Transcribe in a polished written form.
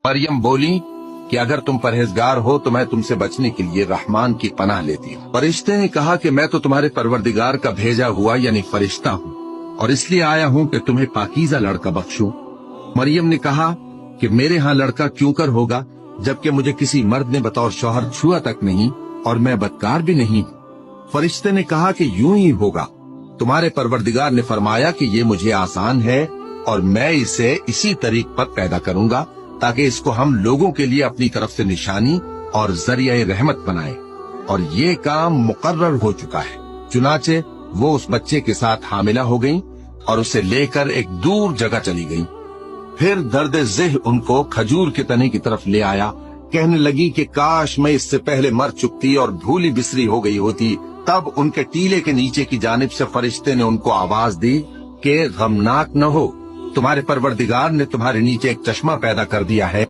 मरियम बोली कि अगर तुम परहेजगार हो तो मैं तुमसे बचने के लिए रहमान की पनाह लेती हूँ। फरिश्ते ने कहा कि मैं तो तुम्हारे परवरदिगार का भेजा हुआ यानी फरिश्ता हूँ और इसलिए आया हूँ कि तुम्हें पाकीज़ा लड़का बख्शूं। मरियम ने कहा कि मेरे यहाँ लड़का क्यों कर होगा, जबकि मुझे किसी मर्द ने बतौर शौहर छुआ तक नहीं और मैं बदकार भी नहीं। फरिश्ते ने कहा कि यूं ही होगा, तुम्हारे परवरदिगार ने फरमाया कि ये मुझे आसान है और मैं इसे इसी तरीक पर पैदा करूंगा ताकि इसको हम लोगों के लिए अपनी तरफ से निशानी और जरिया रहमत बनाए, और ये काम मुकर्रर हो चुका है। चुनाचे वो उस बच्चे के साथ हामिला हो गईं और उसे लेकर एक दूर जगह चली गईं। फिर दर्द ज़ेह उनको खजूर के तने की तरफ ले आया। कहने लगी कि काश मैं इससे पहले मर चुकती और भूली बिसरी हो गई होती। तब उनके टीले के नीचे की जानिब से फरिश्ते ने उनको आवाज दी कि गमनाक न हो, तुम्हारे परवरदिगार ने तुम्हारे नीचे एक चश्मा पैदा कर दिया है।